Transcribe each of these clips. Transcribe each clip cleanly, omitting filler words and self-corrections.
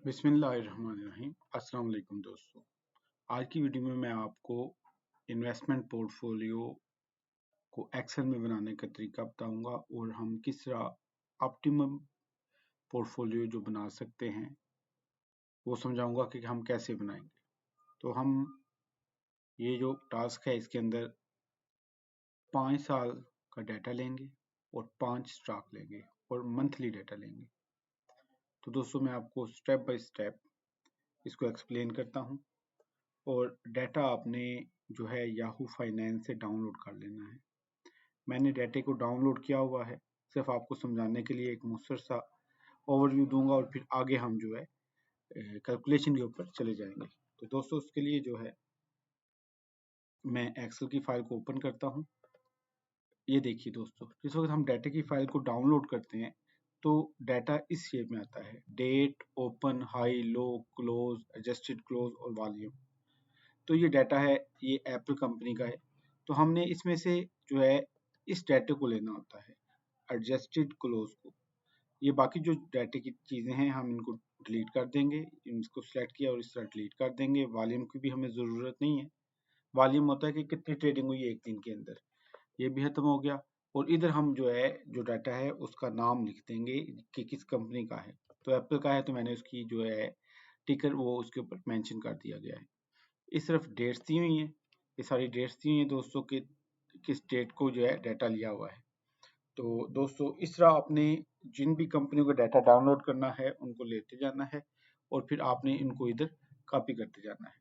बिस्मिल्लाहिर्रहमानिर्रहीम। अस्सलाम वालेकुम दोस्तों। आज की वीडियो में मैं आपको इन्वेस्टमेंट पोर्टफोलियो को एक्सेल में बनाने का तरीका बताऊंगा और हम किस तरह ऑप्टिमम पोर्टफोलियो जो बना सकते हैं वो समझाऊंगा कि हम कैसे बनाएंगे। तो हम ये जो टास्क है इसके अंदर 5 साल का डाटा लेंगे और 5 स्टॉक लेंगे और मंथली डाटा लेंगे। तो दोस्तों मैं आपको स्टेप बाय स्टेप इसको एक्सप्लेन करता हूँ और डाटा आपने जो है याहू फाइनेंस से डाउनलोड कर लेना है। मैंने डाटे को डाउनलोड किया हुआ है, सिर्फ आपको समझाने के लिए एक मुख्तसर सा ओवरव्यू दूंगा और फिर आगे हम जो है कैलकुलेशन के ऊपर चले जाएंगे। तो दोस्तों उसके लिए जो है मैं एक्सेल की फाइल को ओपन करता हूँ। ये देखिए दोस्तों, जिस वक्त हम डाटा की फाइल को डाउनलोड करते हैं तो डाटा इस शेप में आता है: डेट, ओपन, हाई, लो, क्लोज, एडजस्टेड क्लोज और वॉल्यूम। तो ये डाटा है, ये एप्पल कंपनी का है। तो हमने इसमें से जो है इस डाटे को लेना होता है, एडजस्टेड क्लोज को। ये बाकी जो डाटे की चीज़ें हैं हम इनको डिलीट कर देंगे। इसको सिलेक्ट किया और इस तरह डिलीट कर देंगे। वॉल्यूम की भी हमें ज़रूरत नहीं है। वॉल्यूम होता है कि कितनी ट्रेडिंग हुई है एक दिन के अंदर, ये भी खत्म हो गया। और इधर हम जो है जो डाटा है उसका नाम लिख देंगे कि किस कंपनी का है। तो एप्पल का है तो मैंने उसकी जो है टिकर वो उसके ऊपर मेंशन कर दिया गया है। इस तरफ डेट्स दी हुई हैं, ये सारी डेट्स दी हुई हैं दोस्तों के किस डेट को जो है डाटा लिया हुआ है। तो दोस्तों इस तरह आपने जिन भी कंपनियों का डाटा डाउनलोड करना है उनको लेते जाना है और फिर आपने इनको इधर कॉपी करते जाना है।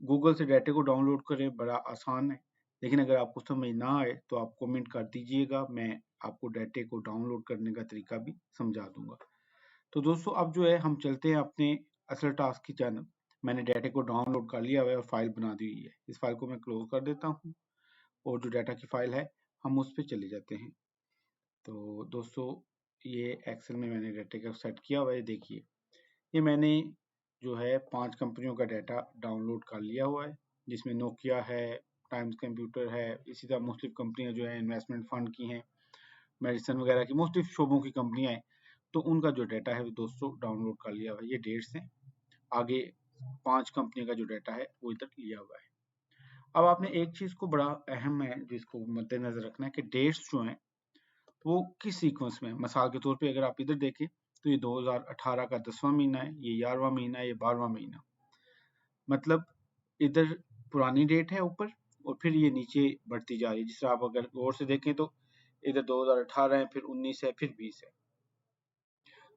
गूगल से डाटे को डाउनलोड करें, बड़ा आसान है, लेकिन अगर आपको समझ ना आए तो आप कमेंट कर दीजिएगा, मैं आपको डाटे को डाउनलोड करने का तरीका भी समझा दूंगा। तो दोस्तों अब जो है हम चलते हैं अपने असल टास्क की जानब। मैंने डाटा को डाउनलोड कर लिया हुआ है और फाइल बना दी हुई है। इस फाइल को मैं क्लोज कर देता हूँ और जो डाटा की फाइल है हम उस पर चले जाते हैं। तो दोस्तों ये एक्सेल में मैंने डाटा को सेट किया हुआ है। देखिए ये मैंने जो है 5 कंपनियों का डाटा डाउनलोड कर लिया हुआ है, जिसमें नोकिया है, टाइम्स कंप्यूटर है, इसी तरह मुख्तलिफ कंपनियां जो है इन्वेस्टमेंट फंड की हैं, मेडिसन वगैरह की मुख्तलिफ शोबों की कंपनियां हैं। तो उनका जो डाटा है वो दोस्तों डाउनलोड कर लिया हुआ है। ये डेट्स हैं, आगे 5 कंपनी का जो डाटा है वो इधर लिया हुआ है। अब आपने एक चीज़ को बड़ा अहम है जिसको मद्देनजर रखना है कि डेट्स जो हैं वो किस सीक्वेंस में है। मिसाल के तौर पे अगर आप इधर देखें तो ये 2018 का 10वां महीना है, ये 11वां महीना है, ये 12वां महीना। मतलब इधर पुरानी डेट है ऊपर और फिर ये नीचे बढ़ती जा रही है। जिस तरह आप अगर गौर से देखें तो इधर 2018 है, फिर 19 है, फिर 20 है।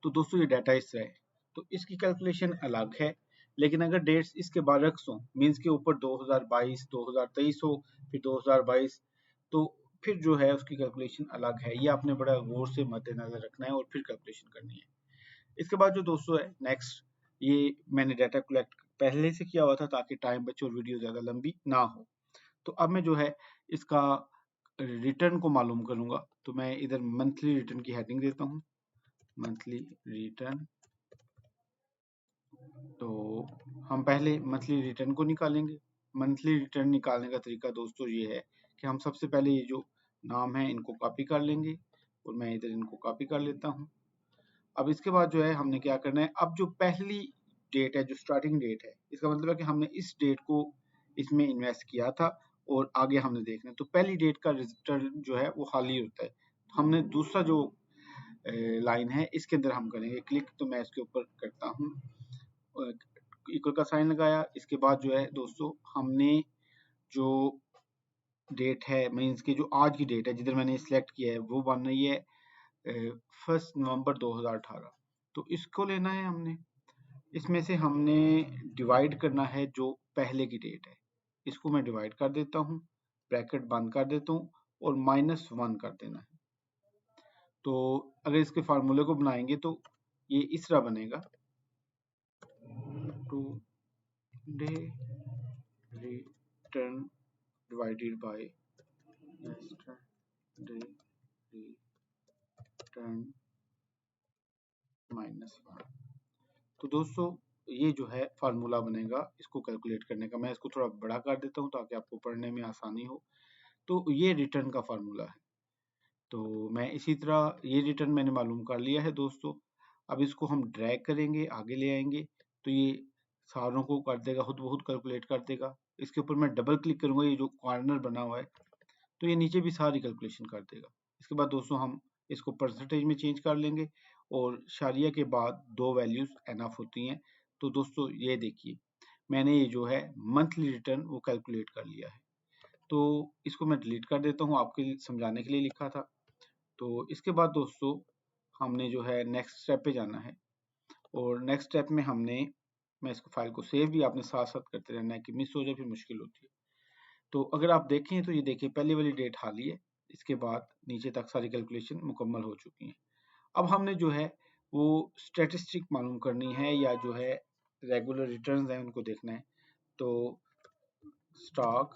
तो दोस्तों ये डाटा इस तरह है। तो इसकी कैलकुलेशन अलग है, लेकिन अगर डेट्स इसके बरक्स हों, मीन्स के ऊपर 2022, 2023 हो, फिर 2022, तो फिर जो है उसकी कैलकुलेशन अलग है। ये आपने बड़ा गौर से मद्देनजर रखना है और फिर कैलकुलेशन करनी है। इसके बाद जो दोस्तों है नेक्स्ट, ये मैंने डाटा कलेक्ट पहले से किया हुआ था ताकि टाइम बचे और वीडियो ज़्यादा लंबी ना हो। तो अब मैं जो है इसका रिटर्न को मालूम करूंगा। तो मैं इधर मंथली रिटर्न की हेडिंग देता हूँ, मंथली रिटर्न। तो हम पहले मंथली रिटर्न को निकालेंगे। मंथली रिटर्न निकालने का तरीका दोस्तों ये है कि हम सबसे पहले ये जो नाम है इनको कॉपी कर लेंगे और मैं इधर इनको कॉपी कर लेता हूँ। अब इसके बाद जो है हमने क्या करना है, अब जो पहली डेट है, जो स्टार्टिंग डेट है, इसका मतलब है कि हमने इस डेट को इसमें इन्वेस्ट किया था और आगे हमने देखना है। तो पहली डेट का रिटर्न जो है वो खाली होता है। तो हमने दूसरा जो लाइन है इसके अंदर हम करेंगे क्लिक। तो मैं इसके ऊपर करता हूँ, इक्वल का साइन लगाया। इसके बाद जो है दोस्तों हमने जो डेट है, मीन्स की जो आज की डेट है जिधर मैंने सिलेक्ट किया है, वो बन रही है 1 नवंबर 2018। तो इसको लेना है हमने, इसमें से हमने डिवाइड करना है जो पहले की डेट है। इसको मैं डिवाइड कर देता हूँ, ब्रैकेट बंद कर देता हूँ और -1 कर देना है। तो अगर इसके फार्मूले को बनाएंगे तो ये इस तरह बनेगा, today return divided by yesterday return -1। तो दोस्तों ये जो है फार्मूला बनेगा इसको कैलकुलेट करने का। मैं इसको थोड़ा बड़ा कर देता हूँ ताकि आपको पढ़ने में आसानी हो। तो ये रिटर्न का फार्मूला है। तो मैं इसी तरह ये रिटर्न मैंने मालूम कर लिया है दोस्तों। अब इसको हम ड्रैग करेंगे, आगे ले आएंगे तो ये सारों को कर देगा, खुद ब खुद कैलकुलेट कर देगा। इसके ऊपर मैं डबल क्लिक करूंगा, ये जो कॉर्नर बना हुआ है तो ये नीचे भी सारी कैलकुलेशन कर देगा। इसके बाद दोस्तों हम इसको परसेंटेज में चेंज कर लेंगे और शारिया के बाद 2 वैल्यूज एनफ होती हैं। तो दोस्तों ये देखिए मैंने ये जो है मंथली रिटर्न वो कैलकुलेट कर लिया है। तो इसको मैं डिलीट कर देता हूँ, आपके लिए समझाने के लिए लिखा था। तो इसके बाद दोस्तों हमने जो है नेक्स्ट स्टेप पे जाना है और नेक्स्ट स्टेप में मैं इसको फाइल को सेव भी आपने साथ साथ करते रहना है कि मिस हो जाए फिर मुश्किल होती है। तो अगर आप देखें तो ये देखिए पहली वाली डेट हाली है, इसके बाद नीचे तक सारी कैलकुलेशन मुकम्मल हो चुकी हैं। अब हमने जो है वो स्टैटिस्टिक मालूम करनी है या जो है रेगुलर रिटर्न्स हैं उनको देखना है। तो स्टॉक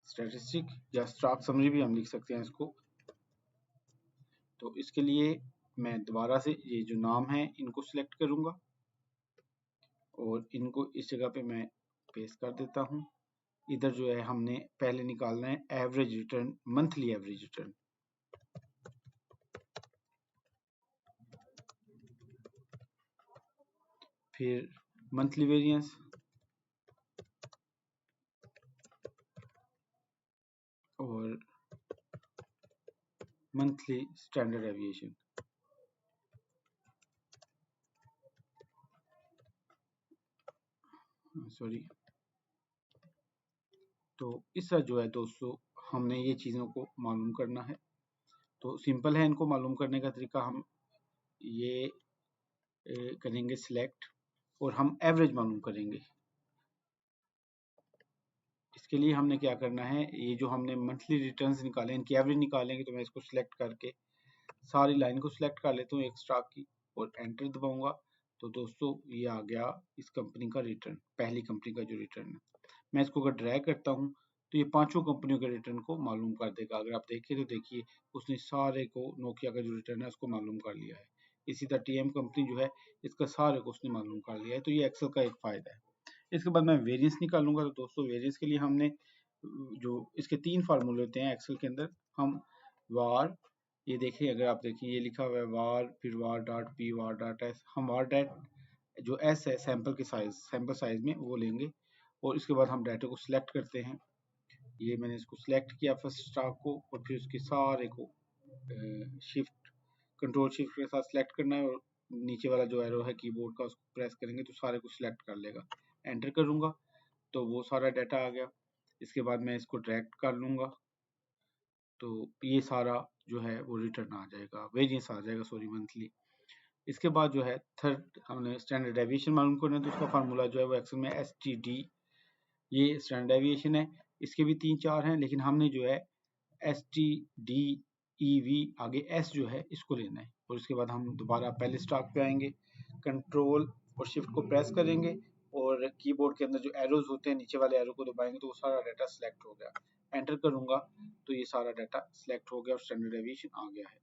स्टैटिस्टिक या स्टॉक समरी भी हम लिख सकते हैं इसको। तो इसके लिए मैं दोबारा से ये जो नाम है इनको सिलेक्ट करूंगा और इनको इस जगह पे मैं पेस्ट कर देता हूँ। इधर जो है हमने पहले निकालना है average return, monthly average return. फिर मंथली वेरिएंस और मंथली स्टैंडर्ड एविएशन। सॉरी। तो इस तरह जो है दोस्तों हमने ये चीज़ों को मालूम करना है। तो सिंपल है इनको मालूम करने का तरीका। हम ये करेंगे सिलेक्ट और हम एवरेज मालूम करेंगे। इसके लिए हमने क्या करना है, ये जो हमने मंथली रिटर्न्स निकाले इनकी एवरेज निकालेंगे। तो मैं इसको सिलेक्ट करके सारी लाइन को सिलेक्ट कर लेता हूँ एक स्टॉक की और एंटर दबाऊंगा। तो दोस्तों ये आ गया इस कंपनी का रिटर्न, पहली कंपनी का जो रिटर्न है। मैं इसको अगर ड्रैग करता हूँ तो ये पांचों कंपनियों के रिटर्न को मालूम कर देगा। अगर आप देखिए तो देखिए उसने सारे को नोकिया का जो रिटर्न है उसको मालूम कर लिया है। इसी तरह टीएम कंपनी जो है इसका सारे को उसने मालूम कर लिया है। तो ये एक्सेल का एक फायदा है। इसके बाद मैं वेरिएंस निकालूंगा। तो दोस्तों वेरिएंस के लिए हमने जो इसके 3 फार्मूले होते हैं एक्सेल के अंदर। हम वार, ये देखिए अगर आप देखिए ये लिखा हुआ है वार, फिर वार डॉट पी, वार डॉट एस। हम वार डॉट जो एस है सैंपल के साइज, सैंपल साइज में वो लेंगे और इसके बाद हम डाटा को सिलेक्ट करते हैं। ये मैंने इसको सिलेक्ट किया फर्स्ट स्टॉक को और फिर उसके सारे को शिफ्ट कंट्रोल शिफ्ट के साथ सिलेक्ट करना है और नीचे वाला जो एरो है कीबोर्ड का उसको प्रेस करेंगे तो सारे को सिलेक्ट कर लेगा। एंटर करूंगा तो वो सारा डाटा आ गया। इसके बाद मैं इसको ड्रैग कर लूंगा तो ये सारा जो है वो रिटर्न आ जाएगा, वेरिएंस आ जाएगा सॉरी मंथली। इसके बाद जो है थर्ड हमने स्टैंडर्ड डेविएशन मालूम करना है। तो उसका फार्मूला जो है वो एक्सेल में STD, ये स्टैंडर्ड डेविएशन है। इसके भी 3-4 हैं लेकिन हमने जो है STDEV आगे S जो है इसको लेना है। और उसके बाद हम दोबारा पहले स्टॉक पे आएंगे, कंट्रोल और शिफ्ट को प्रेस करेंगे और कीबोर्ड के अंदर जो एरोज होते हैं नीचे वाले एरो को दबाएंगे तो वो सारा डाटा सिलेक्ट हो गया। एंटर करूंगा तो ये सारा डाटा सिलेक्ट हो गया और स्टैंडर्ड डेविएशन आ गया है।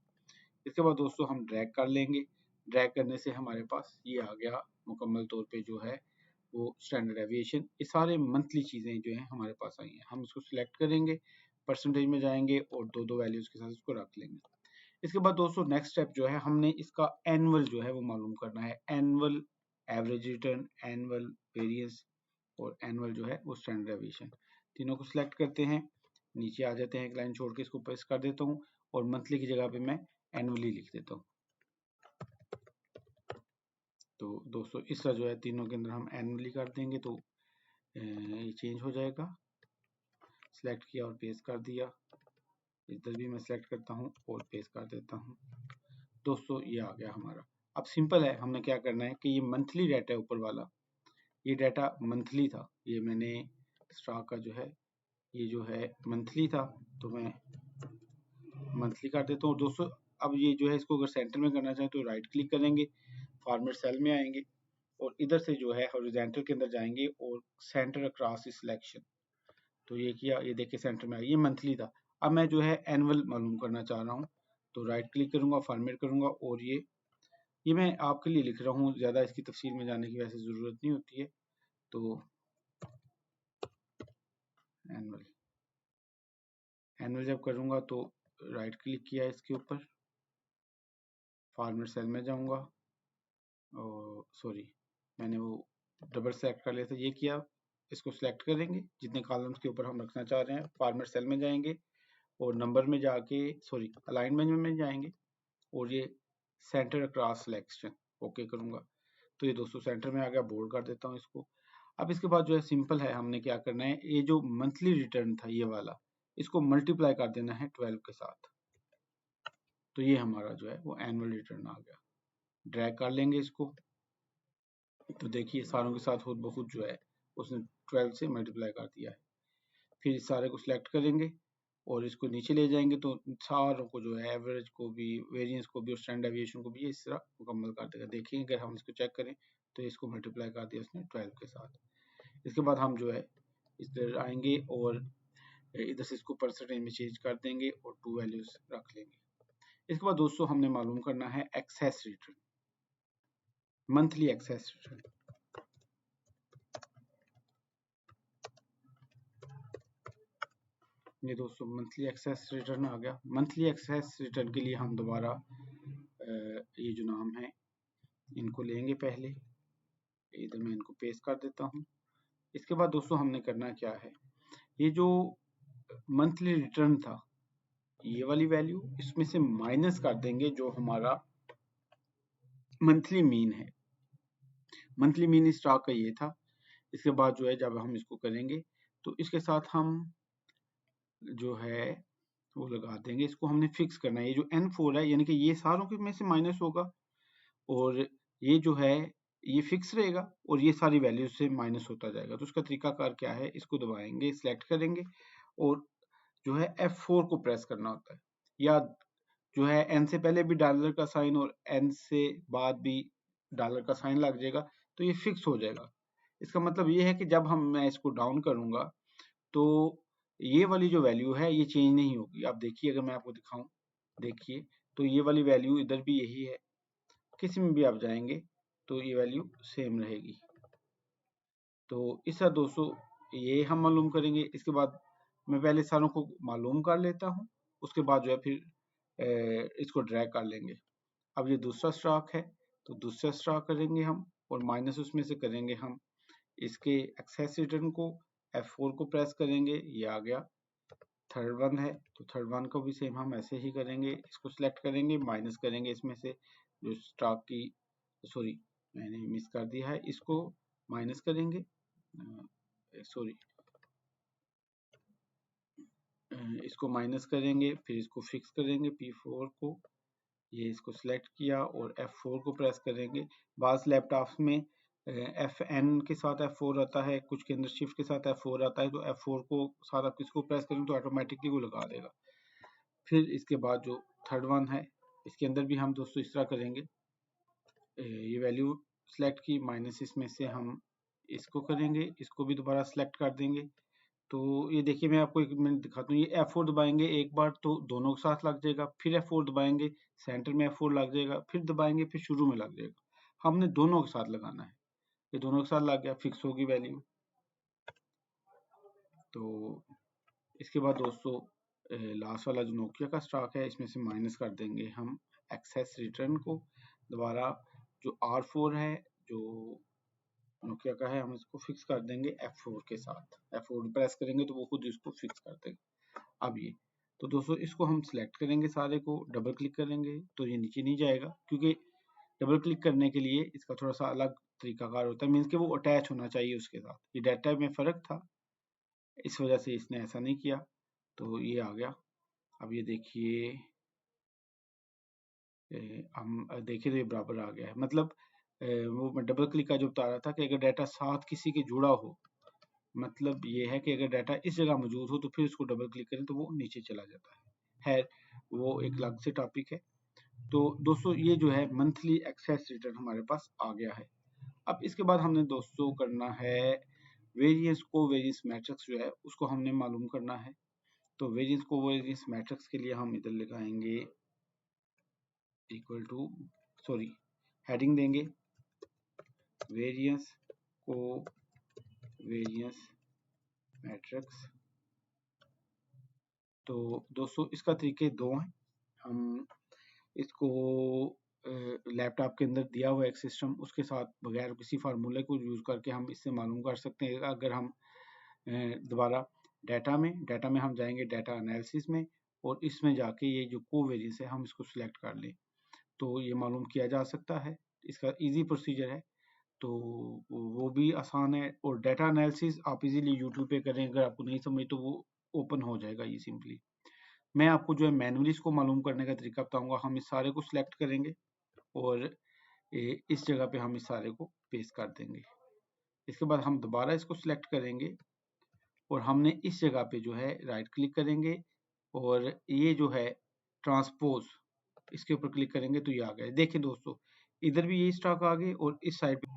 इसके बाद दोस्तों हम ड्रैग कर लेंगे। ड्रैग करने से हमारे पास ये आ गया मुकम्मल तौर पे जो है वो स्टैंडर्ड एविएशन। ये सारे मंथली चीज़ें जो हैं हमारे पास आई हैं। हम इसको सिलेक्ट करेंगे, परसेंटेज में जाएंगे और दो दो वैल्यूज़ के साथ इसको रख लेंगे। इसके बाद दोस्तों नेक्स्ट स्टेप जो है हमने इसका एनुअल जो है वो मालूम करना है। Annual average return, annual variance और एनुअल जो है वो स्टैंडर्ड एविएशन, तीनों को सिलेक्ट करते हैं। नीचे आ जाते हैं, एक लाइन छोड़ के इसको प्रेस कर देता हूँ और मंथली की जगह पे मैं एनुअली लिख देता हूँ। तो दोस्तों इस तरह जो है तीनों के अंदर हम एनुअली कर देंगे तो ये चेंज हो जाएगा। सिलेक्ट किया और पेस्ट कर दिया। इधर भी मैं सिलेक्ट करता हूँ और पेस्ट कर देता हूँ। दोस्तों ये आ गया हमारा। अब सिंपल है, हमने क्या करना है कि ये मंथली डाटा है ऊपर वाला, ये डाटा मंथली था। ये मैंने स्टॉक का जो है ये जो है मंथली था तो मैं मंथली कर देता हूँ। दोस्तों अब ये जो है इसको अगर सेंटर में करना चाहें तो राइट क्लिक करेंगे, फॉर्मेट सेल में आएंगे और इधर से जो है हॉरिजॉन्टल के अंदर जाएंगे और सेंटर अक्रॉस सिलेक्शन। तो ये किया, ये देखिए सेंटर में आ, ये मंथली था। अब मैं जो है एनुअल मालूम करना चाह रहा हूँ तो राइट क्लिक करूंगा, फॉर्मेट करूंगा और ये मैं आपके लिए लिख रहा हूँ, ज़्यादा इसकी तफसील में जाने की वैसे ज़रूरत नहीं होती है। तो एनुअल एनुअल जब करूंगा तो राइट क्लिक किया इसके ऊपर फार्मेट सेल में जाऊंगा और सॉरी, मैंने वो डबल सेलेक्ट कर लिया था, ये किया। इसको सिलेक्ट करेंगे जितने कॉलम्स के ऊपर हम रखना चाह रहे हैं, फार्मेट सेल में जाएंगे और नंबर में जाके सॉरी अलाइनमेंट में जाएंगे और ये सेंटर अक्रॉस सिलेक्शन ओके करूंगा। तो ये दोस्तों सेंटर में आ गया, बोल्ड कर देता हूँ इसको। अब इसके बाद जो है सिंपल है, हमने क्या करना है, ये जो मंथली रिटर्न था ये वाला, इसको मल्टीप्लाई कर देना है 12 के साथ। तो ये हमारा जो है वो एनुअल रिटर्न आ गया। ड्रैग कर लेंगे इसको, तो देखिए सारों के साथ खुद ब खुद जो है उसने 12 से मल्टीप्लाई कर दिया है। फिर इस सारे को सिलेक्ट करेंगे और इसको नीचे ले जाएंगे, तो सारों को जो है एवरेज को भी, वेरिएंस को भी और स्टैंडर्ड डेविएशन को भी इस तरह मुकम्मल कर देगा। देखिए अगर हम इसको चेक करें तो इसको मल्टीप्लाई कर दिया उसने 12 के साथ। इसके बाद हम जो है इधर आएंगे और इधर से इसको परसेंटेज में चेंज कर देंगे और 2 वैल्यूज रख लेंगे। इसके बाद दोस्तों हमने मालूम करना है excess return, monthly excess return. ये दोस्तों मंथली एक्सेस रिटर्न आ गया। मंथली एक्सेस रिटर्न के लिए हम दोबारा ये जो नाम है इनको लेंगे, पहले इधर मैं इनको पेस्ट कर देता हूँ। इसके बाद दोस्तों हमने करना क्या है, ये जो मंथली रिटर्न था ये वाली वैल्यू इसमें से माइनस कर देंगे जो हमारा मंथली मीन है। मंथली मीन स्टॉक का ये था। इसके बाद जो है जब हम इसको करेंगे तो इसके साथ हम जो है वो लगा देंगे, इसको हमने फिक्स करना है। ये जो N4 है यानी कि ये सारों के में से माइनस होगा और ये जो है ये फिक्स रहेगा और ये सारी वैल्यू से माइनस होता जाएगा। तो उसका तरीकाकार क्या है, इसको दबाएंगे, सिलेक्ट करेंगे और जो है F4 को प्रेस करना होता है, या जो है N से पहले भी डॉलर का साइन और N से बाद भी डॉलर का साइन लग जाएगा तो ये फिक्स हो जाएगा। इसका मतलब ये है कि जब मैं इसको डाउन करूंगा तो ये वाली जो वैल्यू है ये चेंज नहीं होगी। आप देखिए अगर मैं आपको दिखाऊं, देखिए तो ये वाली वैल्यू इधर भी यही है, किसी में भी आप जाएंगे तो ये वैल्यू सेम रहेगी। तो इस तरह दोस्तों ये हम मालूम करेंगे। इसके बाद मैं पहले सारों को मालूम कर लेता हूँ, उसके बाद जो है फिर इसको ड्रैग कर लेंगे। अब ये दूसरा स्टॉक है तो दूसरा स्टॉक करेंगे हम और माइनस उसमें से करेंगे हम इसके एक्सेस रिटर्न को, F4 को प्रेस करेंगे, ये आ गया। थर्ड वन है तो थर्ड वन को भी सेम हम ऐसे ही करेंगे, इसको सिलेक्ट करेंगे, माइनस करेंगे इसमें से जो स्टॉक की, सॉरी मैंने मिस कर दिया है, इसको माइनस करेंगे, सॉरी इसको माइनस करेंगे, फिर इसको फिक्स करेंगे P4 को, ये इसको सिलेक्ट किया और F4 को प्रेस करेंगे। बाज़ लैपटॉप्स में FN के साथ F4 आता है, कुछ के अंदर शिफ्ट के साथ F4 आता है, तो F4 को साथ आप किसको प्रेस करें तो ऑटोमेटिकली वो लगा देगा। फिर इसके बाद जो थर्ड वन है इसके अंदर भी हम दोस्तों इस तरह करेंगे, ये वैल्यू सेलेक्ट की, माइनस इसमें से हम इसको करेंगे, इसको भी दोबारा सेलेक्ट कर देंगे। तो ये देखिए मैं आपको एक मिनट दिखाता हूँ, ये F4 दबाएंगे एक बार तो दोनों के साथ लग जाएगा, फिर F4 दबाएंगे सेंटर में F4 लग जाएगा, फिर दबाएंगे फिर शुरू में लग जाएगा। हमने दोनों के साथ लगाना है, ये दोनों के साथ लग गया, फिक्स होगी वैल्यू। तो इसके बाद दोस्तों लास्ट वाला जो नोकिया का स्टॉक है इसमें से माइनस कर देंगे हम एक्सेस रिटर्न को। दोबारा जो R4 है जो नोकिया का है हम इसको फिक्स कर देंगे F4 के साथ, F4 प्रेस करेंगे तो वो खुद इसको फिक्स कर देगा। अब ये तो दोस्तों इसको हम सिलेक्ट करेंगे, सारे को डबल क्लिक करेंगे तो ये नीचे नहीं जाएगा, क्योंकि डबल क्लिक करने के लिए इसका थोड़ा सा अलग तरीकाकार होता है, मीन्स कि वो अटैच होना चाहिए उसके साथ। ये डाटा में फ़र्क था इस वजह से इसने ऐसा नहीं किया, तो ये आ गया। अब ये देखिए हम देखें तो ये बराबर आ गया है, मतलब वो मैं डबल क्लिक का जो बता रहा था कि अगर डाटा साथ किसी के जुड़ा हो, मतलब ये है कि अगर डाटा इस जगह मौजूद हो तो फिर उसको डबल क्लिक करें तो वो नीचे चला जाता है वो एक अलग से टॉपिक है। तो दोस्तों ये जो है मंथली एक्सेस रिटर्न हमारे पास आ गया है। अब इसके बाद हमने दोस्तों करना है वेरिएंस को वेरिएंस मैट्रिक्स जो है उसको हमने मालूम करना है। तो वेरिएंस को वेरिएंस मैट्रिक्स के लिए हम इधर लगाएंगे इक्वल टू, सॉरी हेडिंग देंगे वेरिएंस को वेरिएंस मैट्रिक्स। तो दोस्तों इसका तरीके दो हैं, हम इसको लैपटॉप के अंदर दिया हुआ एक सिस्टम, उसके साथ बगैर किसी फार्मूले को यूज़ करके हम इससे मालूम कर सकते हैं। अगर हम दोबारा डाटा में हम जाएंगे, डाटा एनालिसिस में, और इसमें जाके ये जो कोवेरिएंस है हम इसको सिलेक्ट कर लें तो ये मालूम किया जा सकता है। इसका इजी प्रोसीजर है, तो वो भी आसान है। और डाटा एनालिसिस आप इजीली यूट्यूब पे करें, अगर आपको नहीं समझ तो वो ओपन हो जाएगा ये सिंपली। मैं आपको जो है मैनुअली इसको मालूम करने का तरीका बताऊंगा। हम इस सारे को सिलेक्ट करेंगे और इस जगह पे हम इस सारे को पेस्ट कर देंगे। इसके बाद हम दोबारा इसको सिलेक्ट करेंगे और हमने इस जगह पे जो है राइट क्लिक करेंगे और ये जो है ट्रांसपोज, इसके ऊपर क्लिक करेंगे तो ये आ गया। देखिए दोस्तों, इधर भी यही स्टॉक आ गए और इस साइड पे।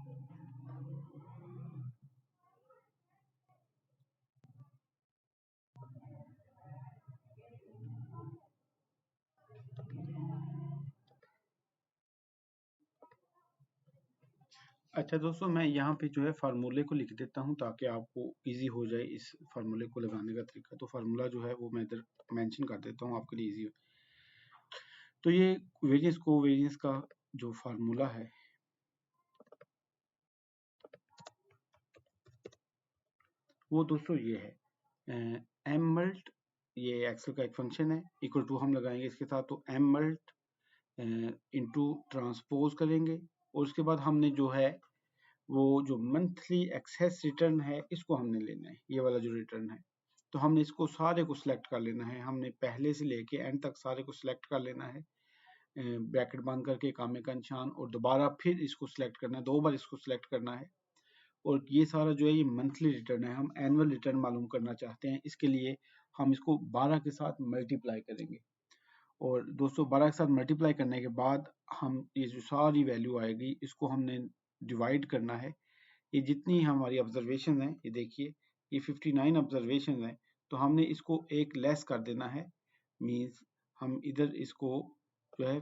अच्छा दोस्तों, मैं यहाँ पे जो है फार्मूले को लिख देता हूँ ताकि आपको इजी हो जाए इस फार्मूले को लगाने का तरीका। तो फार्मूला जो है वो मैं इधर मेंशन कर देता हूँ आपके लिए इजी हो। तो ये वेरिएंस को वेरिएंस का जो फार्मूला है वो दोस्तों ये है एम मल्ट, ये एक्सेल का एक फंक्शन है, इक्वल टू हम लगाएंगे इसके साथ, तो एम मल्ट इंटू ट्रांसपोज करेंगे और उसके बाद हमने जो है वो जो मंथली एक्सेस रिटर्न है इसको हमने लेना है, ये वाला जो रिटर्न है। तो हमने इसको सारे को सिलेक्ट कर लेना है, हमने पहले से लेके एंड तक सारे को सिलेक्ट कर लेना है, ब्रैकेट बंद करके कामे का निशान, और दोबारा फिर इसको सिलेक्ट करना है, 2 बार इसको सिलेक्ट करना है। और ये सारा जो है ये मंथली रिटर्न है, हम एनुअल रिटर्न मालूम करना चाहते हैं, इसके लिए हम इसको 12 के साथ मल्टीप्लाई करेंगे। और दोस्तों 12 के साथ मल्टीप्लाई करने के बाद हम ये जो सारी वैल्यू आएगी इसको हमने डिवाइड करना है। ये जितनी हमारी ऑब्जर्वेशन है, ये देखिए ये 59 ऑब्जर्वेशन है, तो हमने इसको एक लेस कर देना है। मींस हम इधर इसको जो है,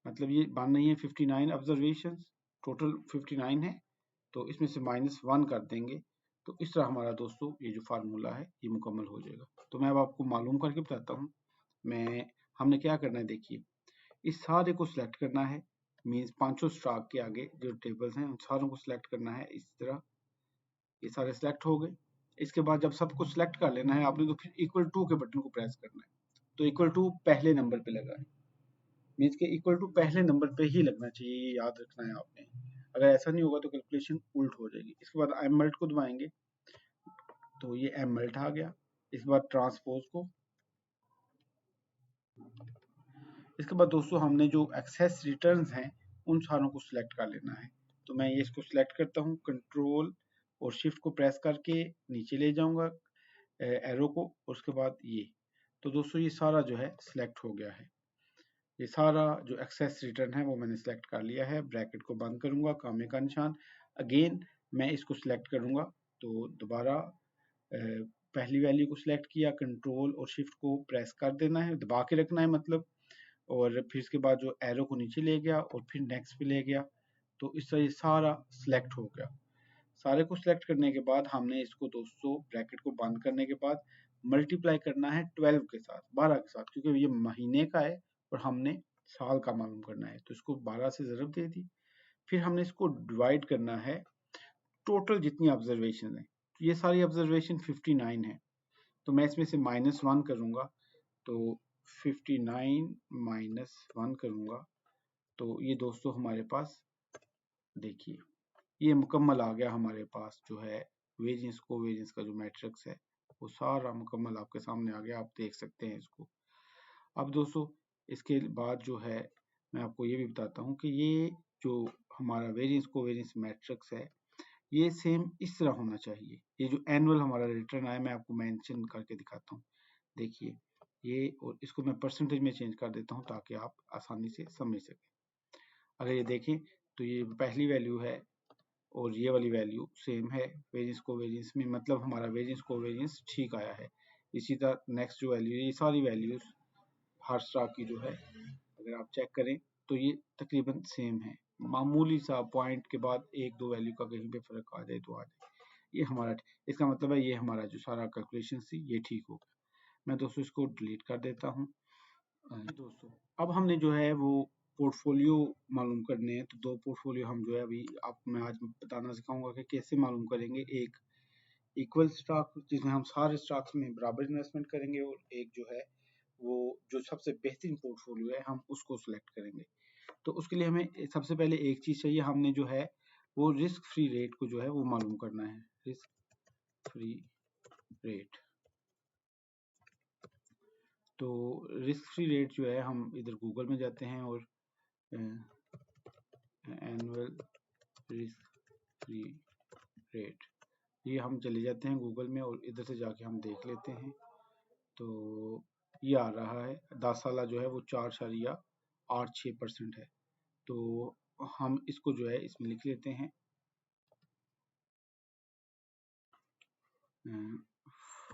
मतलब ये बन रही है 59 ऑब्जर्वेशन, टोटल 59 है, तो इसमें से -1 कर देंगे। तो इस तरह हमारा दोस्तों ये जो फार्मूला है ये मुकम्मल हो जाएगा। तो मैं अब आपको मालूम करके बताता हूँ। मैं हमने क्या करना है, देखिए इस सारे को सिलेक्ट करना है, मींस 500 स्टॉक के आगे जो टेबल्स हैं उन सारों को सिलेक्ट करना है। इस तरह ये सारे सिलेक्ट हो गए। इसके बाद जब सबको सिलेक्ट कर लेना है आपने, तो फिर इक्वल टू के बटन को प्रेस करना है। तो इक्वल टू पहले नंबर पे लगा है, मीन्स के इक्वल टू पहले नंबर पे ही लगना चाहिए, ये याद रखना है आपने। अगर ऐसा नहीं होगा तो कैलकुलेशन उल्ट हो जाएगी। इसके बाद एम मल्ट को दबाएंगे तो ये एम मल्ट आ गया। इसके बाद ट्रांसपोज को, इसके बाद दोस्तों हमने जो एक्सेस रिटर्न्स हैं उन सारों को सिलेक्ट कर लेना है। तो मैं ये इसको सिलेक्ट करता हूँ, कंट्रोल और शिफ्ट को प्रेस करके नीचे ले जाऊंगा एरो को, और उसके बाद ये। तो दोस्तों ये सारा जो है सिलेक्ट हो गया है। ये सारा जो एक्सेस रिटर्न है वो मैंने सिलेक्ट कर लिया है। ब्रैकेट को बंद करूंगा, कामे का निशान, अगेन मैं इसको सिलेक्ट करूंगा, तो दोबारा पहली वैल्यू को सिलेक्ट किया, कंट्रोल और शिफ्ट को प्रेस कर देना है, दबा के रखना है मतलब, और फिर इसके बाद जो एरो को नीचे ले गया और फिर नेक्स्ट पे ले गया। तो इस तरह ये सारा सिलेक्ट हो गया। सारे को सिलेक्ट करने के बाद हमने इसको दोस्तों ब्रैकेट को बंद करने के बाद मल्टीप्लाई करना है 12 के साथ, 12 के साथ, क्योंकि ये महीने का है और हमने साल का मालूम करना है, तो इसको 12 से ज़रब दे दी। फिर हमने इसको डिवाइड करना है टोटल जितनी ऑब्जर्वेशन है, तो ये सारी ऑब्जर्वेशन 59 है, तो मैं इसमें से -1 करूंगा, तो 59 -1 करूंगा, तो ये दोस्तों हमारे पास देखिए ये मुकम्मल आ गया हमारे पास जो है वेरिएंस कोवेरिएंस का जो मैट्रिक्स है वो सारा मुकम्मल आपके सामने आ गया, आप देख सकते हैं इसको। अब दोस्तों इसके बाद जो है मैं आपको ये भी बताता हूँ कि ये जो हमारा वेरिएंस कोवेरिएंस मैट्रिक्स है ये सेम इस तरह होना चाहिए। ये जो एनुअल हमारा रिटर्न आया मैं आपको मेंशन करके दिखाता हूँ, देखिए ये, और इसको मैं परसेंटेज में चेंज कर देता हूँ ताकि आप आसानी से समझ सकें। अगर ये देखें तो ये पहली वैल्यू है और ये वाली वैल्यू सेम है वेरिएंस कोवेरिएंस में, मतलब हमारा वेरिएंस कोवेरिएंस ठीक आया है। इसी तरह नेक्स्ट जो वैल्यू है, ये सारी वैल्यूज हर स्टॉक की जो है अगर आप चेक करें तो ये तकरीबन सेम है। मामूली सा पॉइंट के बाद एक दो वैल्यू का कहीं पे फर्क आ जाए तो आ जाए, ये हमारा, इसका मतलब है ये हमारा जो सारा कैलकुलेशन थी ये ठीक हो गया। मैं दोस्तों इसको डिलीट कर देता हूँ। दोस्तों अब हमने जो है वो पोर्टफोलियो मालूम करने हैं तो दो पोर्टफोलियो हम जो है अभी मैं आज बताना सिखाऊंगा कि कैसे मालूम करेंगे। एक इक्वल स्टॉक जिसमें हम सारे स्टॉक्स में बराबर इन्वेस्टमेंट करेंगे, और एक जो है वो जो सबसे बेहतरीन पोर्टफोलियो है हम उसको सिलेक्ट करेंगे। तो उसके लिए हमें सबसे पहले एक चीज चाहिए, हमने जो है वो रिस्क फ्री रेट को जो है वो मालूम करना है। रिस्क फ्री रेट, तो रिस्क फ्री रेट जो है हम इधर गूगल में जाते हैं और एनुअल रिस्क फ्री रेट, ये हम चले जाते हैं गूगल में और इधर से जाके हम देख लेते हैं। तो ये आ रहा है 10 साल जो है वो 4.86% है। तो हम इसको जो है इसमें लिख लेते हैं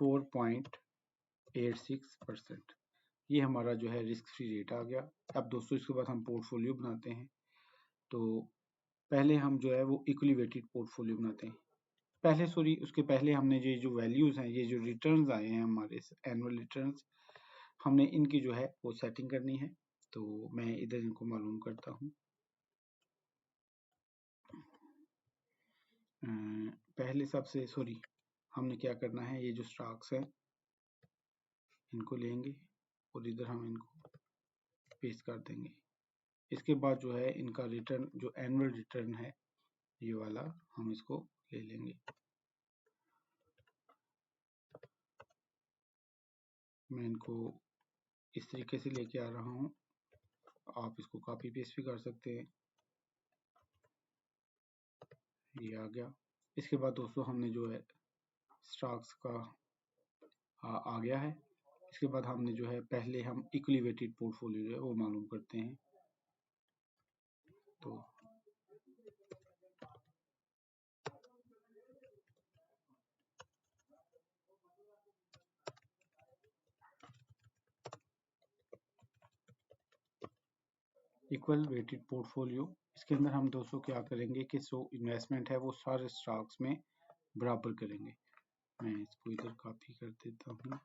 4.86%। ये हमारा जो है रिस्क फ्री रेट आ गया। अब दोस्तों इसके बाद हम पोर्टफोलियो बनाते हैं। तो पहले हम जो है वो इक्वली वेटेड पोर्टफोलियो बनाते हैं। उसके पहले हमने ये जो वैल्यूज हैं, ये जो रिटर्न्स आए हैं हमारे एनुअल रिटर्न्स, हमने इनकी जो है वो सेटिंग करनी है। तो मैं इधर इनको मालूम करता हूँ। पहले सबसे हमने क्या करना है, ये जो स्टॉक्स हैं इनको लेंगे और इधर हम इनको पेस्ट कर देंगे। इसके बाद जो है इनका रिटर्न जो एनुअल रिटर्न है ये वाला हम इसको ले लेंगे। मैं इनको इस तरीके से लेके आ रहा हूँ, आप इसको कॉपी पेस्ट भी कर सकते हैं। ये आ गया। इसके बाद दोस्तों हमने जो है स्टॉक्स का आ गया है। इसके बाद हमने जो है पहले हम इक्वली वेटेड पोर्टफोलियो जो है वो मालूम करते हैं। तो इक्वल वेटेड पोर्टफोलियो, इसके अंदर हम दोस्तों क्या करेंगे कि इन्वेस्टमेंट है वो सारे स्टॉक्स में बराबर करेंगे। मैं इसको इधर कॉपी कर देता हूँ।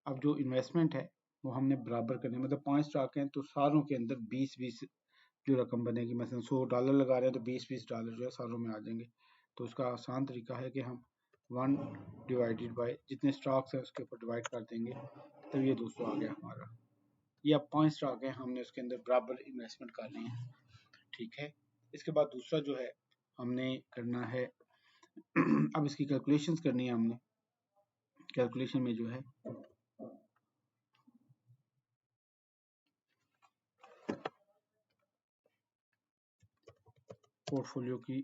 अब जो इन्वेस्टमेंट है वो हमने बराबर करने, मतलब 5 स्टॉक हैं तो सारों के अंदर 20-20 जो रकम बनेगी, मतलब $100 लगा रहे हैं तो 20-20 डॉलर जो है सारों में आ जाएंगे। तो उसका आसान तरीका है कि हम 1 डिवाइडेड बाय जितने स्टॉक्स हैं उसके ऊपर डिवाइड कर देंगे। तो ये दोस्तों आ गया हमारा। ये अब 5 स्टॉक हैं, हमने उसके अंदर बराबर इन्वेस्टमेंट करनी है। ठीक है। इसके बाद दूसरा जो है हमने करना है अब इसकी कैलकुलेशंस करनी है हमने। कैलकुलेशन में जो है पोर्टफोलियो की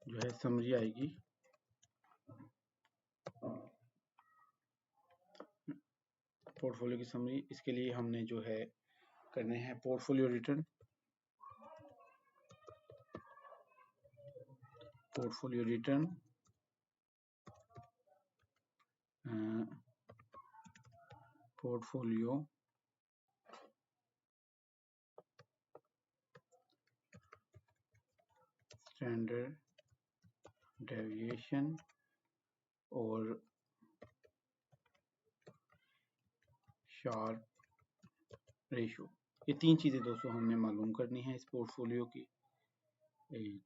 जो है समरी आएगी। पोर्टफोलियो की समरी, इसके लिए हमने जो है करने हैं portfolio return. Portfolio return portfolio standard deviation और शार्प रेशो, ये 3 चीज़ें दोस्तों हमने मालूम करनी है इस पोर्टफोलियो की।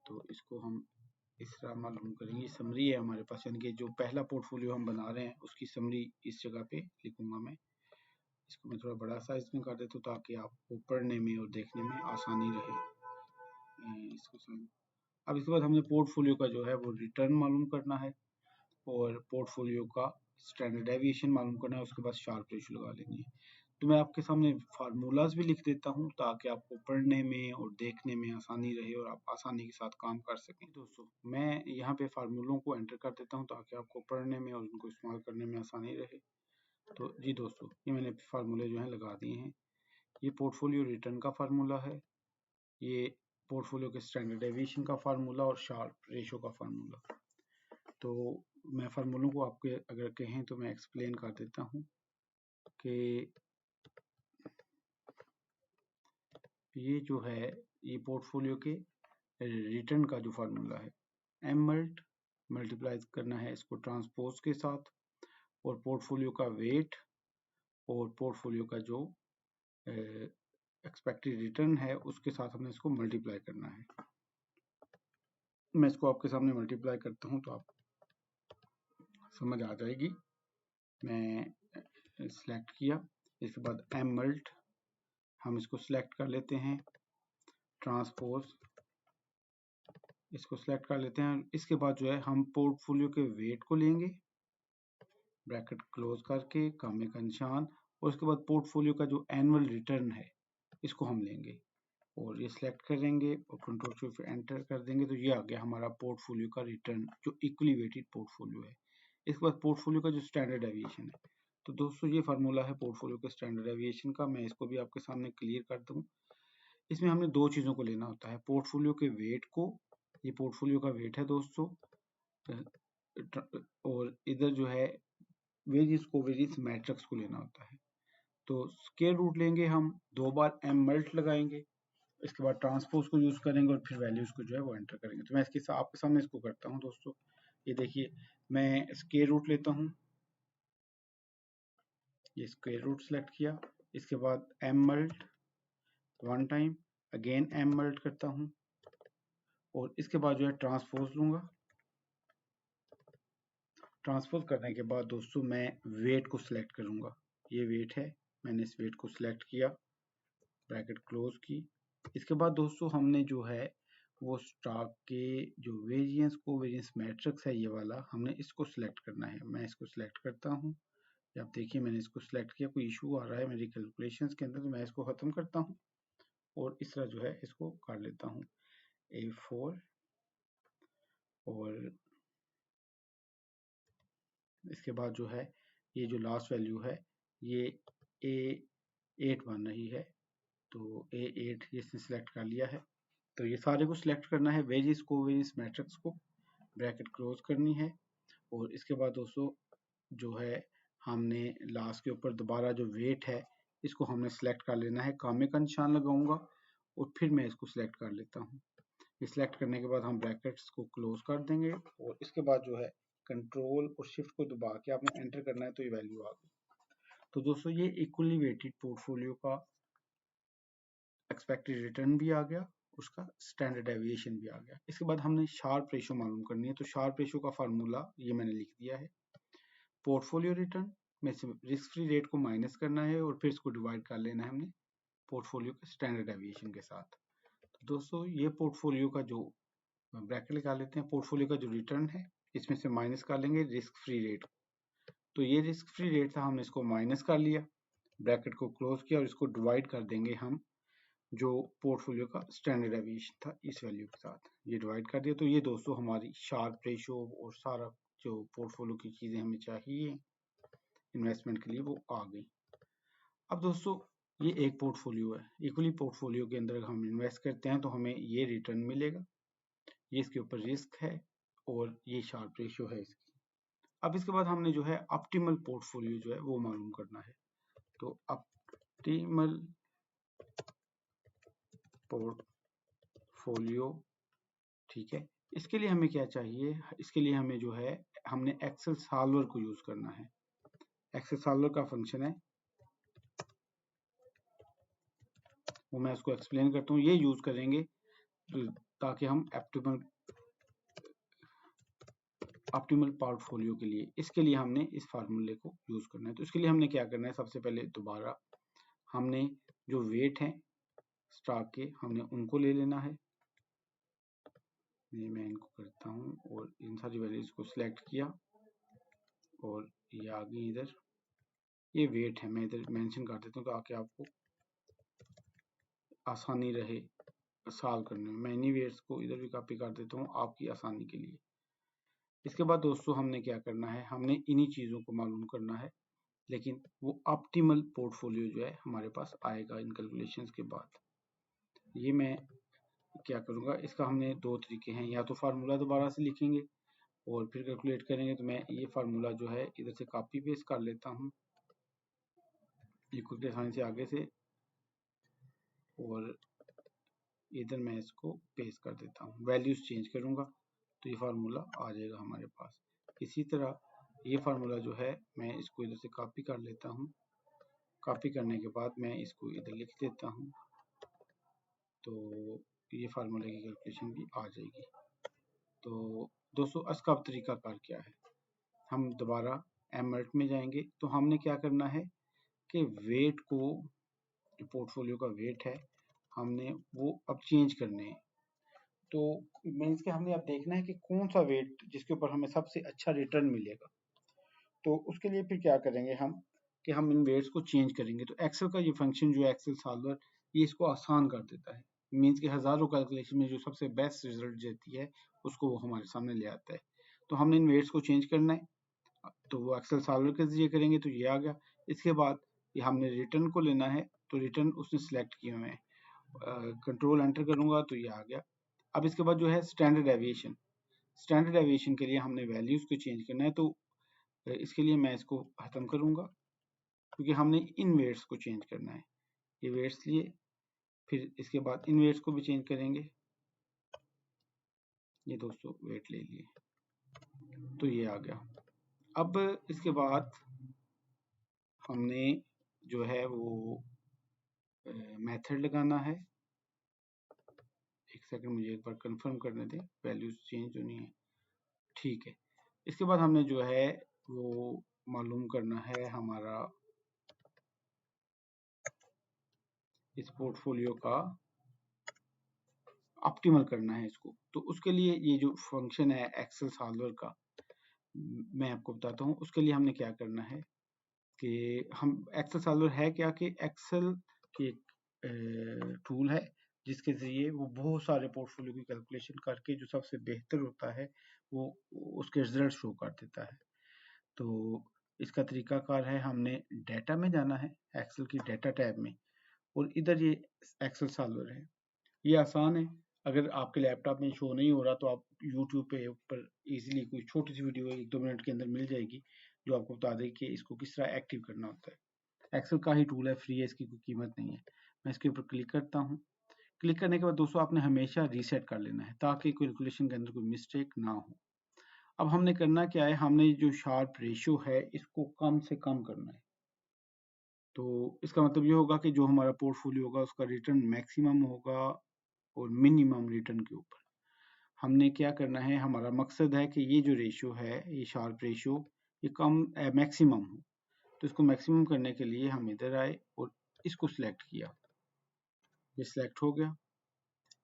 तो इसको हम इस तरह मालूम करेंगे। समरी है हमारे पास, यानी कि जो पहला पोर्टफोलियो हम बना रहे हैं उसकी समरी इस जगह पे लिखूंगा मैं। इसको मैं थोड़ा बड़ा साइज में कर देता हूँ ताकि आपको पढ़ने में और देखने में आसानी रहे। अब इसके बाद हमने पोर्टफोलियो का जो है वो रिटर्न मालूम करना है और पोर्टफोलियो का स्टैंडर्ड डेविएशन मालूम करना है, उसके बाद शार्प रेशो लगा लेनी है। तो मैं आपके सामने फार्मूलाज भी लिख देता हूँ ताकि आपको पढ़ने में और देखने में आसानी रहे और आप आसानी के साथ काम कर सकें। दोस्तों मैं यहाँ पे फार्मूलों को एंटर कर देता हूँ ताकि आपको पढ़ने में और उनको इस्तेमाल करने में आसानी रहे। तो जी दोस्तों, ये मैंने फार्मूले जो हैं लगा दिए हैं। ये पोर्टफोलियो रिटर्न का फार्मूला है, ये पोर्टफोलियो के स्टैंडर्ड डेविएशन का फार्मूला और शार्प रेशो का फार्मूला। तो मैं फार्मूलों को आपके अगर कहें तो मैं एक्सप्लेन कर देता हूँ कि ये जो है ये पोर्टफोलियो के रिटर्न का जो फार्मूला है, एम मल्टीप्लाई करना है इसको ट्रांसपोज के साथ, और पोर्टफोलियो का वेट और पोर्टफोलियो का जो एक्सपेक्टेड रिटर्न है उसके साथ हमने इसको मल्टीप्लाई करना है। मैं इसको आपके सामने मल्टीप्लाई करता हूँ तो आप समझ आ जाएगी। मैं सिलेक्ट किया, इसके बाद एम मल्ट हम इसको सिलेक्ट कर लेते हैं, ट्रांसपोज इसको सिलेक्ट कर लेते हैं। इसके बाद जो है हम पोर्टफोलियो के वेट को लेंगे, ब्रैकेट क्लोज करके, कामे का निशान, और उसके बाद पोर्टफोलियो का जो एनुअल रिटर्न है इसको हम लेंगे और ये सिलेक्ट करेंगे और कंट्रोल से फिर एंटर कर देंगे तो ये आ गया हमारा पोर्टफोलियो का रिटर्न जो इक्वली वेटेड पोर्टफोलियो है। इसके बाद पोर्टफोलियो का जो स्टैंडर्ड डेविएशन है, तो दोस्तों ये फार्मूला है पोर्टफोलियो के स्टैंडर्ड डेविएशन का। मैं इसको भी आपके सामने क्लियर कर दूं। इसमें हमने दो चीज़ों को लेना होता है, पोर्टफोलियो के वेट को, ये पोर्टफोलियो का वेट है दोस्तों, और इधर जो है वेरियस को वेरियस मैट्रिक्स को लेना होता है। तो स्क्वायर रूट लेंगे हम, 2 बार एम मल्ट लगाएंगे, इसके बाद ट्रांसपोज को यूज करेंगे और फिर वैल्यूज को जो है वो एंटर करेंगे। तो मैं इसके आपके सामने इसको करता हूँ दोस्तों। ये देखिए मैं स्क्वायर रूट लेता हूँ, ये स्क्वायर रूट सेलेक्ट किया, इसके बाद M mult 1 time, again M mult करता हूँ और इसके बाद जो है ट्रांसपोज लूंगा। ट्रांसपोज करने के बाद दोस्तों मैं वेट को सिलेक्ट करूंगा, ये वेट है, मैंने इस वेट को सिलेक्ट किया, ब्रैकेट क्लोज की। इसके बाद दोस्तों हमने जो है वो स्टॉक के जो वेरिएंस को वेरिएंस मैट्रिक्स है ये वाला, हमने इसको सिलेक्ट करना है। मैं इसको सिलेक्ट करता हूँ, आप देखिए मैंने इसको सिलेक्ट किया, कोई इशू आ रहा है मेरी कैलकुलेशंस के अंदर, तो मैं इसको खत्म करता हूँ और इस तरह जो है इसको कर लेता हूँ A4 और इसके बाद जो है ये जो लास्ट वैल्यू है ये A8 बन रही है, तो A8 इसने सिलेक्ट कर लिया है। तो ये सारे को सिलेक्ट करना है, वेरियस को वेरियस मैट्रिक्स को, ब्रैकेट क्लोज करनी है और इसके बाद दोस्तों जो है हमने लास्ट के ऊपर दोबारा जो वेट है इसको हमने सिलेक्ट कर लेना है, कामे का निशान लगाऊंगा और फिर मैं इसको सिलेक्ट कर लेता हूँ। ये सिलेक्ट करने के बाद हम ब्रैकेट्स को क्लोज कर देंगे और इसके बाद जो है कंट्रोल और शिफ्ट को दबा के आपने एंटर करना है तो ये वैल्यू आ गई। तो दोस्तों ये इक्वली वेटेड पोर्टफोलियो का एक्सपेक्टेड रिटर्न भी आ गया, उसका स्टैंडर्ड डेविएशन भी आ गया। इसके बाद हमने शार्प रेशो मालूम करनी है, तो शार्प रेशो का फार्मूला ये मैंने लिख दिया है, पोर्टफोलियो रिटर्न में से रिस्क फ्री रेट को माइनस करना है और फिर इसको डिवाइड कर लेना है हमने पोर्टफोलियो के स्टैंडर्ड डेविएशन के साथ। तो दोस्तों ये पोर्टफोलियो का जो ब्रैकेट लगा लेते हैं, पोर्टफोलियो का जो रिटर्न है इसमें से माइनस कर लेंगे रिस्क फ्री रेट। तो ये रिस्क फ्री रेट था, हमने इसको माइनस कर लिया, ब्रैकेट को क्लोज किया और इसको डिवाइड कर देंगे हम जो पोर्टफोलियो का स्टैंडर्ड डेविएशन था इस वैल्यू के साथ, ये डिवाइड कर दिया। तो ये दोस्तों हमारी शार्प रेशो और सारा जो पोर्टफोलियो की चीज़ें हमें चाहिए इन्वेस्टमेंट के लिए वो आ गई। अब दोस्तों ये एक पोर्टफोलियो है, इक्वली पोर्टफोलियो के अंदर हम इन्वेस्ट करते हैं तो हमें ये रिटर्न मिलेगा, ये इसके ऊपर रिस्क है और ये शार्प रेशियो है इसकी। अब इसके बाद हमने जो है ऑप्टिमल पोर्टफोलियो जो है वो मालूम करना है। तो ऑप्टिमल पोर्टफोलियो, ठीक है, इसके लिए हमें क्या चाहिए, इसके लिए हमें जो है हमने एक्सेल सॉल्वर को यूज करना है। एक्सेल सॉल्वर का फंक्शन है वो मैं उसको एक्सप्लेन करता हूँ, ये यूज करेंगे ताकि हम ऑप्टिमल पोर्टफोलियो के लिए, इसके लिए हमने इस फार्मूले को यूज करना है। तो इसके लिए हमने क्या करना है, सबसे पहले दोबारा हमने जो वेट है स्टॉक के हमने उनको ले लेना है, ये मैं इनको करता हूँ और इन सारी वैल्यूज को सिलेक्ट किया और ये आ गई इधर, ये वेट है, मैं इधर मेंशन कर देता हूँ ताकि आपको आसानी रहे सॉल्व करने में। मैं इन्हीं वेट्स को इधर भी कॉपी कर देता हूँ आपकी आसानी के लिए। इसके बाद दोस्तों हमने क्या करना है, हमने इन्हीं चीज़ों को मालूम करना है, लेकिन वो ऑप्टिमल पोर्टफोलियो जो है हमारे पास आएगा इन कैलकुलेशंस के बाद। ये मैं क्या करूँगा, इसका हमने दो तरीके हैं, या तो फार्मूला दोबारा से लिखेंगे और फिर कैलकुलेट करेंगे। तो मैं ये फार्मूला जो है इधर से कॉपी पेस्ट कर लेता हूँ इक्वल साइन से आगे से और इधर मैं इसको पेस्ट कर देता हूँ, वैल्यूज चेंज करूँगा तो ये फार्मूला आ जाएगा हमारे पास। इसी तरह ये फार्मूला जो है मैं इसको इधर से कॉपी कर लेता हूँ, कॉपी करने के बाद मैं इसको इधर लिख देता हूँ तो ये फार्मूले की कैलकुलेशन भी आ जाएगी। तो दोस्तों इसका अब तरीकाकार क्या है, हम दोबारा एमल्ट में जाएंगे। तो हमने क्या करना है कि वेट को, जो पोर्टफोलियो का वेट है, हमने वो अब चेंज करने हैं। तो मीन्स के हमने अब देखना है कि कौन सा वेट जिसके ऊपर हमें सबसे अच्छा रिटर्न मिलेगा। तो उसके लिए फिर क्या करेंगे हम कि हम इन वेट्स को चेंज करेंगे। तो एक्सेल का ये फंक्शन जो है एक्सेल सॉल्वर, ये इसको आसान कर देता है। मीन्स कि हज़ारों कैलकुलेशन में जो सबसे बेस्ट रिजल्ट देती है उसको वो हमारे सामने ले आता है। तो हमने इन वेट्स को चेंज करना है, तो वो एक्सेल सॉल्वर के जरिए करेंगे। तो ये आ गया। इसके बाद ये हमने रिटर्न को लेना है, तो रिटर्न उसने सिलेक्ट किया, मैं कंट्रोल एंटर करूंगा तो ये आ गया। अब इसके बाद जो है स्टैंडर्ड एविएशन, स्टैंडर्ड एविएशन के लिए हमने वैल्यूज को चेंज करना है। तो इसके लिए मैं इसको खत्म करूंगा, क्योंकि हमने इन वेट्स को चेंज करना है। ये वेट्स लिए, फिर इसके बाद इन वेट्स को भी चेंज करेंगे। ये दोस्तों वेट ले लिए, तो ये आ गया। अब इसके बाद हमने जो है वो मेथड लगाना है। एक सेकंड मुझे एक बार कंफर्म करने दें, वैल्यूज चेंज होनी है, ठीक है। इसके बाद हमने जो है वो मालूम करना है हमारा इस पोर्टफोलियो का ऑप्टिमल करना है इसको। तो उसके लिए ये जो फंक्शन है एक्सेल सॉल्वर का, मैं आपको बताता हूँ। उसके लिए हमने क्या करना है कि हम एक्सेल सॉल्वर है क्या कि एक्सेल की एक टूल है जिसके जरिए वो बहुत सारे पोर्टफोलियो की कैलकुलेशन करके जो सबसे बेहतर होता है वो उसके रिजल्ट शो कर देता है। तो इसका तरीकाकार है, हमने डाटा में जाना है, एक्सेल की डाटा टैब में, और इधर ये एक्सेल सॉल्वर है। ये आसान है, अगर आपके लैपटॉप में शो नहीं हो रहा तो आप यूट्यूब पे ऊपर इजीली कोई छोटी सी वीडियो 1-2 मिनट के अंदर मिल जाएगी जो आपको बता देगी कि इसको किस तरह एक्टिव करना होता है। एक्सेल का ही टूल है, फ्री है, इसकी कोई कीमत नहीं है। मैं इसके ऊपर क्लिक करता हूँ। क्लिक करने के बाद दोस्तों आपने हमेशा रीसेट कर लेना है ताकि कैलकुलेशन के अंदर कोई मिस्टेक ना हो। अब हमने करना क्या है, हमने जो शार्प रेशियो है इसको कम से कम करना है। तो इसका मतलब ये होगा कि जो हमारा पोर्टफोलियो होगा उसका रिटर्न मैक्सिमम होगा और मिनिमम रिटर्न के ऊपर। हमने क्या करना है, हमारा मकसद है कि ये जो रेशियो है, ये शार्प रेशियो, ये कम मैक्सिमम हो। तो इसको मैक्सिमम करने के लिए हम इधर आए और इसको सिलेक्ट किया, ये सिलेक्ट हो गया।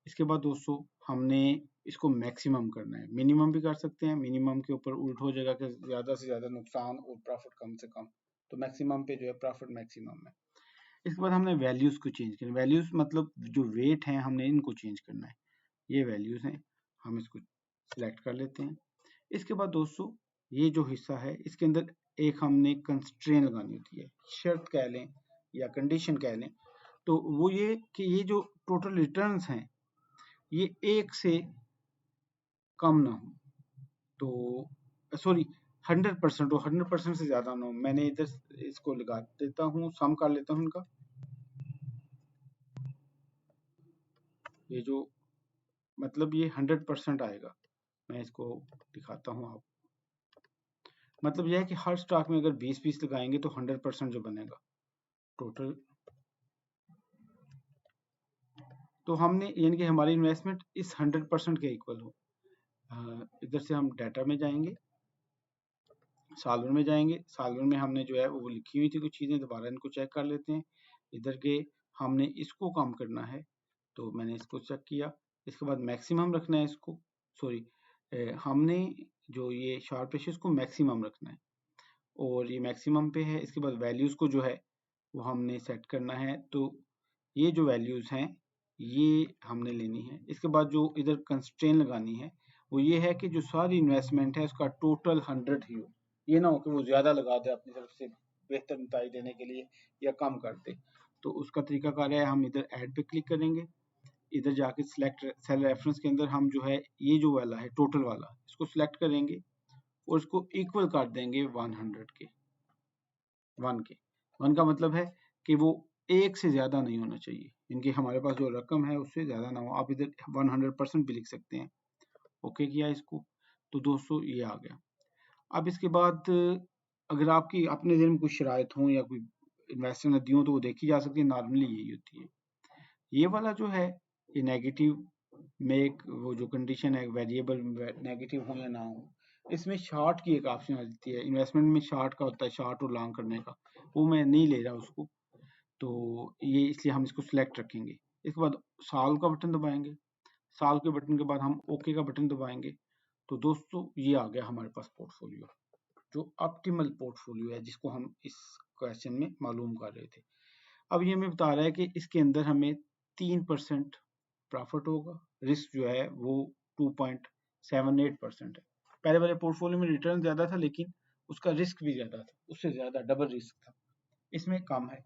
इसके बाद दोस्तों हमने इसको मैक्सिमम करना है, मिनिमम भी कर सकते हैं, मिनिमम के ऊपर उल्ट हो जाएगा कि ज़्यादा से ज़्यादा नुकसान और प्रॉफिट कम से कम। तो मैक्सिमम पे जो है प्रॉफिट मैक्सिमम है। इसके बाद हमने वैल्यूज़ को चेंज करना, वैल्यूज़ मतलब जो वेट हैं हमने इनको चेंज करना है। ये वैल्यूज़ हैं, हम इसको सिलेक्ट कर लेते हैं। इसके बाद दोस्तों ये जो हिस्सा है इसके अंदर एक हमने कंस्ट्रेन लगानी होती है, शर्त कह लें या कंडीशन कह लें। तो वो ये कि ये जो टोटल रिटर्न्स हैं ये 1 से कम ना हो, तो सॉरी 100% हो, 100% से ज़्यादा ना हो। मैंने इधर इसको लगा देता हूँ, सम कर लेता हूँ इनका। ये जो मतलब ये 100% आएगा, मैं इसको दिखाता हूँ आप। मतलब यह है कि हर स्टॉक में अगर 20 पीस लगाएंगे तो 100% जो बनेगा टोटल। तो हमने यानी कि हमारी इन्वेस्टमेंट इस 100% के इक्वल हो। इधर से हम डाटा में जाएंगे, सालवन में जाएंगे। सालवन में हमने जो है वो लिखी हुई थी कुछ चीज़ें, दोबारा इनको चेक कर लेते हैं। इधर के हमने इसको कम करना है, तो मैंने इसको चेक किया। इसके बाद मैक्सिमम रखना है इसको, सॉरी हमने जो ये शार्प रेशियो इसको मैक्सिमम रखना है और ये मैक्सिमम पे है। इसके बाद वैल्यूज़ को जो है वो हमने सेट करना है। तो ये जो वैल्यूज़ हैं ये हमने लेनी है। इसके बाद जो इधर कंस्ट्रेन लगानी है वो ये है कि जो सारी इन्वेस्टमेंट है उसका टोटल 100 ही हो। ये ना हो कि वो ज़्यादा लगा दे अपनी तरफ से बेहतर नतीजे देने के लिए या कम कर दे। तो उसका तरीकाकार है, हम इधर ऐड पे क्लिक करेंगे, इधर जाके सिलेक्ट सेल रेफरेंस के अंदर हम जो है ये जो वाला है टोटल वाला इसको सिलेक्ट करेंगे और इसको इक्वल कर देंगे 100 के। 1 का मतलब है कि वो 1 से ज़्यादा नहीं होना चाहिए, इनकी हमारे पास जो रकम है उससे ज़्यादा ना हो। आप इधर 100% भी लिख सकते हैं। ओके किया इसको, तो दोस्तों ये आ गया। अब इसके बाद अगर आपकी अपने दिन में कुछ शराइत हों या कोई इन्वेस्टर नदी हो तो वो देखी जा सकती है, नॉर्मली यही होती है। ये वाला जो है ये नेगेटिव मेक, वो जो कंडीशन है वेरिएबल नेगेटिव हो या ना हो, इसमें शार्ट की एक ऑप्शन आ जाती है। इन्वेस्टमेंट में शार्ट का होता है, शार्ट और लॉन्ग करने का, वो मैं नहीं ले रहा उसको, तो ये इसलिए हम इसको सिलेक्ट रखेंगे। इसके बाद साल का बटन दबाएंगे, साल के बटन के बाद हम ओके का बटन दबाएंगे। तो दोस्तों ये आ गया हमारे पास पोर्टफोलियो, जो ऑप्टिमल पोर्टफोलियो है, जिसको हम इस क्वेश्चन में मालूम कर रहे थे। अब ये हमें बता रहा है कि इसके अंदर हमें 3% प्रॉफिट होगा, रिस्क जो है वो 2.78% है। पहले वाले पोर्टफोलियो में रिटर्न ज्यादा था, लेकिन उसका रिस्क भी ज्यादा था, उससे ज्यादा डबल रिस्क था, इसमें कम है।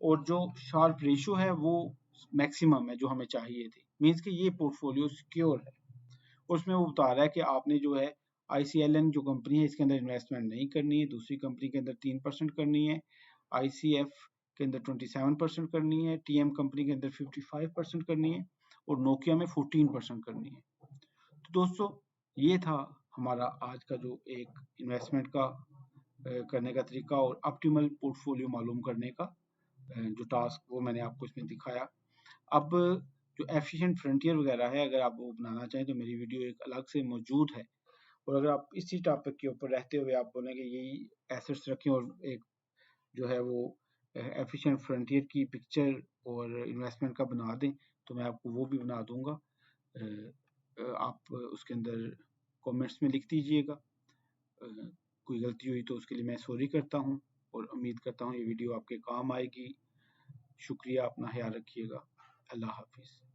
और जो शार्प रेशियो है वो मैक्सिमम है जो हमें चाहिए थी, मीन्स कि ये पोर्टफोलियो सिक्योर है। उसमें वो बता रहा है कि आपने जो है ICLN जो कंपनी है इसके अंदर इन्वेस्टमेंट नहीं करनी है, दूसरी कंपनी के अंदर 3% करनी है, ICF के अंदर 27% करनी है, TM कंपनी के अंदर 55% करनी है, और नोकिया में 14% करनी है। तो दोस्तों ये था हमारा आज का जो एक इन्वेस्टमेंट का करने का तरीका और ऑप्टिमल पोर्टफोलियो मालूम करने का जो टास्क, वो मैंने आपको इसमें दिखाया। अब जो एफिशिएंट फ्रंटियर वगैरह है, अगर आप वो बनाना चाहें तो मेरी वीडियो एक अलग से मौजूद है। और अगर आप इसी टॉपिक के ऊपर रहते हुए आप बोलेंगे यही एसेट्स रखें और एक जो है वो एफिशिएंट फ्रंटियर की पिक्चर और इन्वेस्टमेंट का बना दें, तो मैं आपको वो भी बना दूंगा। आप उसके अंदर कमेंट्स में लिख दीजिएगा। कोई गलती हुई तो उसके लिए मैं सॉरी करता हूँ, और उम्मीद करता हूँ ये वीडियो आपके काम आएगी। शुक्रिया, अपना ख्याल रखिएगा। अल्लाह हाफिज़।